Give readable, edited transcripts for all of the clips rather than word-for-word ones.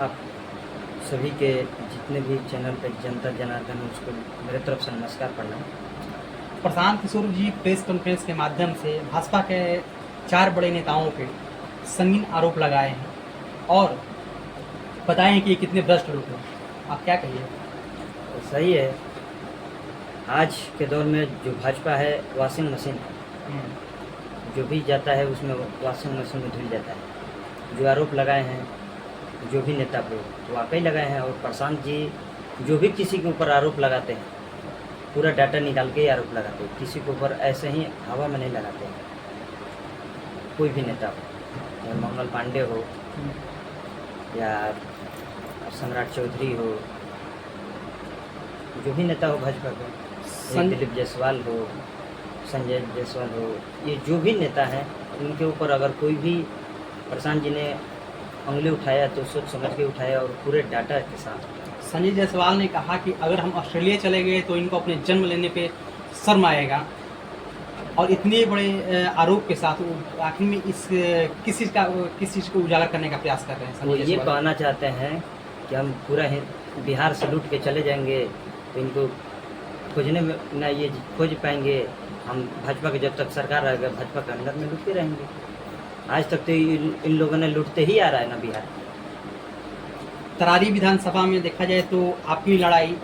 आप सभी के जितने भी चैनल पे जनता जनार्दन है उसको मेरे तरफ से नमस्कार प्रणाम। प्रशांत किशोर जी प्रेस कॉन्फ्रेंस के माध्यम से भाजपा के 4 बड़े नेताओं पे संगीन आरोप लगाए हैं और बताए हैं कि ये कितने भ्रष्ट लोग हैं। आप क्या कहिए? तो सही है, आज के दौर में जो भाजपा है वॉशिंग मशीन है, जो भी जाता है उसमें वॉशिंग मशीन में धुल जाता है। जो आरोप लगाए हैं जो भी नेता पे वाकई लगाए हैं, और प्रशांत जी जो भी किसी के ऊपर आरोप लगाते हैं पूरा डाटा निकाल के ही आरोप लगाते हैं, किसी के ऊपर ऐसे ही हवा में नहीं लगाते हैं। कोई भी नेता हो, या मंगल पांडे हो या सम्राट चौधरी हो, जो भी नेता हो भाजपा का, दिलीप जायसवाल हो, संजय जायसवाल हो, ये जो भी नेता हैं उनके ऊपर अगर कोई भी प्रशांत जी ने उंगली उठाया तो सोच समझ के उठाया और पूरे डाटा के साथ। संजय जायसवाल ने कहा कि अगर हम ऑस्ट्रेलिया चले गए तो इनको अपने जन्म लेने पे शर्म आएगा, और इतने बड़े आरोप के साथ वो आखिर में इस किस चीज़ को उजागर करने का प्रयास कर रहे हैं। वो ये कहना चाहते हैं कि हम पूरा बिहार से लूट के चले जाएंगे तो इनको खोजने में ना ये खोज पाएंगे। हम भाजपा के जब तक सरकार रहेगा भाजपा के अंदर में लूटते रहेंगे। आज तक तो इन लोगों ने लूटते ही आ रहा है ना बिहार। तरारी विधानसभा में देखा जाए तो आपकी लड़ाई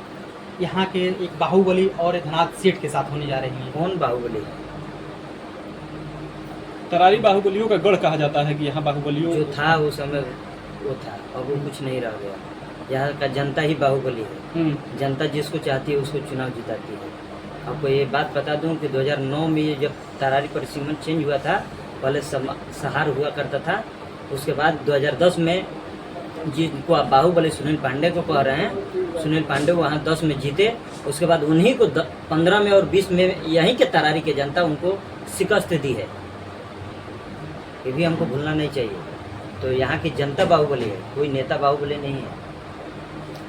यहाँ के एक बाहुबली और एक धनाथ सेठ के साथ होने जा रही है। कौन बाहुबली है? तरारी बाहुबलियों का गढ़ कहा जाता है कि यहाँ बाहुबलियों जो था उस समय वो था, अब वो कुछ नहीं रह गया। यहाँ का जनता ही बाहुबली है। जनता जिसको चाहती है उसको चुनाव जिताती है। आपको ये बात बता दूं कि 2009 में ये जब तरारी परिसीमन चेंज हुआ था, पहले सहार हुआ करता था, उसके बाद 2010 में जिनको आप बाहुबली सुनील पांडे को कह रहे हैं, सुनील पांडे वहाँ 10 में जीते। उसके बाद उन्हीं को 15 में और 20 में यहीं के तरारी के जनता उनको शिकस्त दी है। ये भी हमको भूलना नहीं चाहिए। तो यहाँ की जनता बाहुबली है, कोई नेता बाहुबली नहीं है।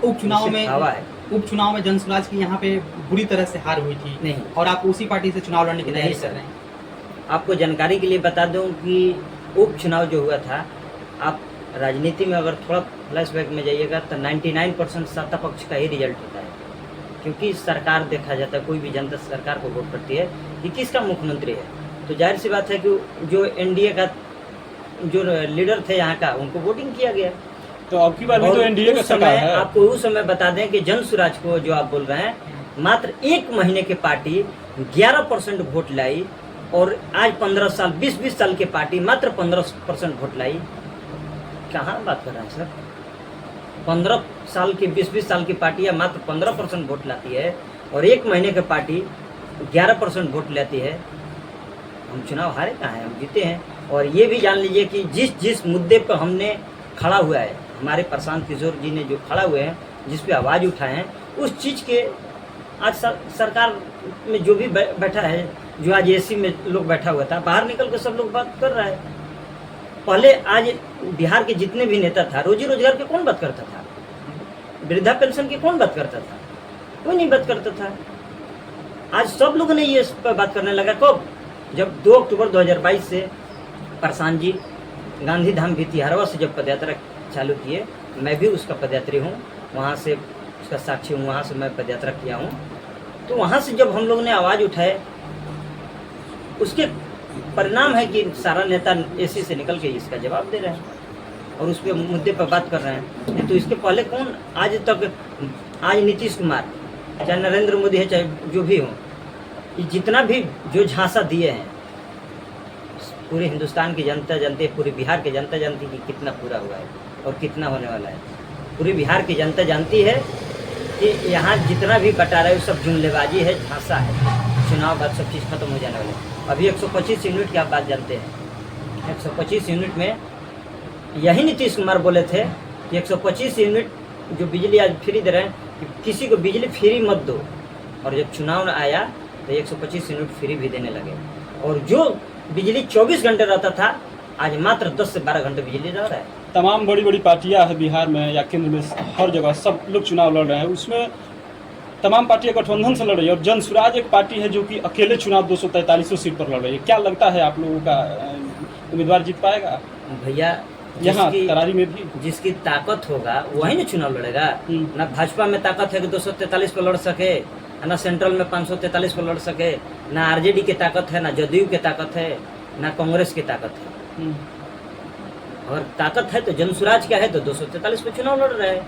उपचुनाव में जनसुराज की यहाँ पे बुरी तरह से हार हुई थी नहीं, और आप उसी पार्टी से चुनाव लड़ने की तैयारी कर रहे हैं। आपको जानकारी के लिए बता दूं कि उपचुनाव जो हुआ था, आप राजनीति में अगर थोड़ा फ्लैशबैक में जाइएगा तो 99% सत्ता पक्ष का ही रिजल्ट होता है, क्योंकि सरकार देखा जाता है। कोई भी जनता सरकार को वोट करती है कि किसका मुख्यमंत्री है, तो जाहिर सी बात है कि जो एनडीए का जो लीडर थे यहाँ का उनको वोटिंग किया गया। तो अब की बार भी तो एनडीए का सरकार है। आपको उस समय बता दें कि जनसुराज को जो आप बोल रहे हैं, मात्र 1 महीने के पार्टी 11% वोट लाई, और आज 15 साल 20 साल की पार्टी मात्र 15% वोट लाई। कहाँ बात कर रहे हैं सर? 15 साल की 20 साल की पार्टी मात्र 15% वोट लाती है, और 1 महीने की पार्टी 11% वोट लेती है। हम चुनाव हारे कहाँ हैं? हम जीते हैं। और ये भी जान लीजिए कि जिस मुद्दे पर हमने खड़ा हुआ है, हमारे प्रशांत किशोर जी ने जो खड़ा हुए हैं, जिस पे आवाज़ उठाए हैं, उस चीज़ के आज सरकार में जो भी बैठा है, जो आज एसी में लोग बैठा हुआ था, बाहर निकल कर सब लोग बात कर रहा है। पहले आज बिहार के जितने भी नेता था, रोजी रोजगार की कौन बात करता था? वृद्धा पेंशन की कौन बात करता था? कोई नहीं बात करता था। आज सब लोग ने ये पर बात करने लगा। कब? जब 2 अक्टूबर 2022 से प्रशांत जी गांधी धाम भितिहरवा से जब पदयात्रा चालू किए, मैं भी उसका पदयात्री हूँ, वहाँ से उसका साक्षी हूँ, वहाँ से मैं पदयात्रा किया हूँ। तो वहाँ से जब हम लोग ने आवाज़ उठाए, उसके परिणाम है कि सारा नेता एसी से निकल के इसका जवाब दे रहे हैं और उस पर मुद्दे पर बात कर रहे हैं। नहीं तो इसके पहले कौन आज तक, आज नीतीश कुमार चाहे नरेंद्र मोदी है चाहे जो भी हो, ये जितना भी जो झांसा दिए हैं, पूरे हिंदुस्तान की जनता जानती है, पूरे बिहार की जनता जानती है कि कितना पूरा हुआ है और कितना होने वाला है। पूरी बिहार की जनता जानती है कि यहाँ जितना भी बटा रहे सब जुमलेबाजी है, झांसा है। चुनाव बाद सब चीज़ खत्म हो जाने वाले है। अभी 125 यूनिट की आप बात जानते हैं। 125 यूनिट में यही नीतीश कुमार बोले थे कि 125 यूनिट जो बिजली आज फ्री दे रहे हैं, कि किसी को बिजली फ्री मत दो। और जब चुनाव आया तो 125 यूनिट फ्री भी देने लगे, और जो बिजली 24 घंटे रहता था आज मात्र 10 से 12 घंटे बिजली रह रहा है। तमाम बड़ी बड़ी पार्टियां हैं बिहार में या केंद्र में, हर जगह सब लोग चुनाव लड़ रहे हैं। उसमें तमाम पार्टियां गठबंधन से लड़ रही है, और जनसुराज एक पार्टी है जो कि अकेले चुनाव 243 सीट पर लड़ रही है। क्या लगता है आप लोगों का उम्मीदवार जीत पाएगा? भैया यहाँ जिसकी- तरारी में भी। जिसकी ताकत होगा वही ना चुनाव लड़ेगा। ना भाजपा में ताकत है कि 243 पर लड़ सके, ना सेंट्रल में 543 पर लड़ सके, ना आरजेडी की ताकत है, ना जदयू की ताकत है, ना कांग्रेस की ताकत है। अगर ताकत है तो जनसुराज क्या है तो 243 पे चुनाव लड़ रहे हैं।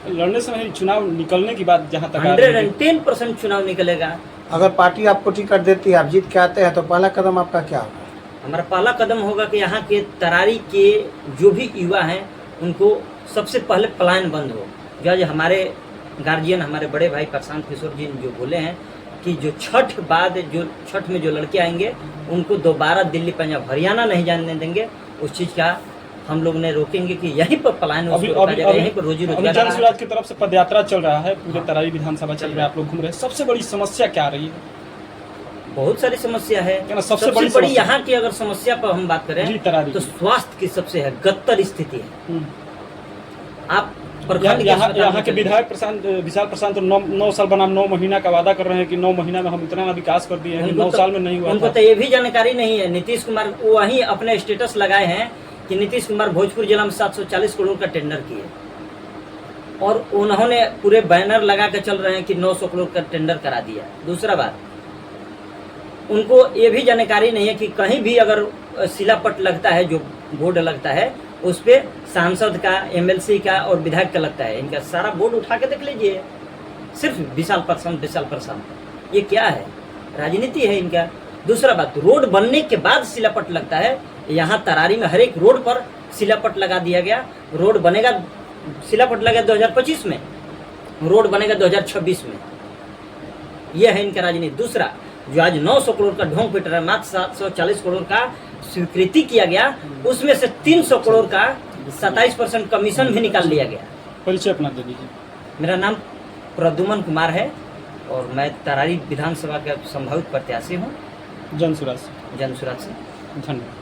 लड़ने से नहीं, चुनाव निकलने की बात जहाँ तक आ रही है। 110% चुनाव निकलेगा। अगर पार्टी आपको टिकट देती है, आप जीत के आते हैं, तो पहला कदम आपका क्या होगा? हमारा पहला कदम होगा कि यहाँ के तरारी के जो भी युवा हैं उनको सबसे पहले पलायन बंद हो। जो आज हमारे गार्जियन, हमारे बड़े भाई प्रशांत किशोर जी जो बोले हैं कि जो छठ बाद जो छठ में जो लड़के आएंगे उनको दोबारा दिल्ली, पंजाब, हरियाणा नहीं जाने देंगे। उस चीज़ का हम लोग ने रोकेंगे कि यहीं पर पलायन हो, यहीं पर रोजी रोजगार। जनसुराज की तरफ से पदयात्रा चल रहा है, पूरे तरारी विधानसभा चल रहा है, आप लोग घूम रहे हैं। सबसे बड़ी समस्या क्या रही है? बहुत सारी समस्या है। क्या ना, सबसे सबसे बड़ी बड़ी समस्या? यहाँ की अगर समस्या पर हम बात जी, करें तरारी तो की। स्वास्थ्य की सबसे है गत्तर स्थिति है। आप प्रखंड के यहाँ अस्पताल में के चले विधायक प्रशांत विशाल प्रशांत तो 9 साल बनाम 9 महीना का वादा कर रहे हैं कि 9 महीना में हम इतना विकास कर दिए हैं कि 9 साल में नहीं हुआ उनको था। तो ये भी जानकारी नहीं है। नीतीश कुमार वही अपने स्टेटस लगाए हैं कि नीतीश कुमार भोजपुर जिला में 740 करोड़ का टेंडर किए और उन्होंने पूरे बैनर लगा के चल रहे हैं कि 900 करोड़ का टेंडर करा दिया। दूसरा बात, उनको ये भी जानकारी नहीं है कि कहीं भी अगर शिलापट लगता है, जो बोर्ड लगता है, उस पे सांसद का, एमएलसी का और विधायक का लगता है। इनका सारा बोर्ड उठा के देख लीजिए, सिर्फ विशाल प्रशांत। ये क्या है? राजनीति है इनका। दूसरा बात, रोड बनने के बाद शिलापट लगता है। यहाँ तरारी में हर एक रोड पर शिलापट लगा दिया गया। रोड बनेगा, शिलापट लगा 2025 में, रोड बनेगा 2026 में। यह है इनका राजनीति। दूसरा, जो आज 900 करोड़ का ढोंग पिट रहा है, मात्र 740 करोड़ का स्वीकृति किया गया, उसमें से 300 करोड़ का 27% कमीशन भी निकाल लिया गया। परिचय अपना दे दीजिए। मेरा नाम प्रद्युमन कुमार है और मैं तरारी विधानसभा का संभावित प्रत्याशी हूँ जनसुराज जनसुराज से। धन्यवाद।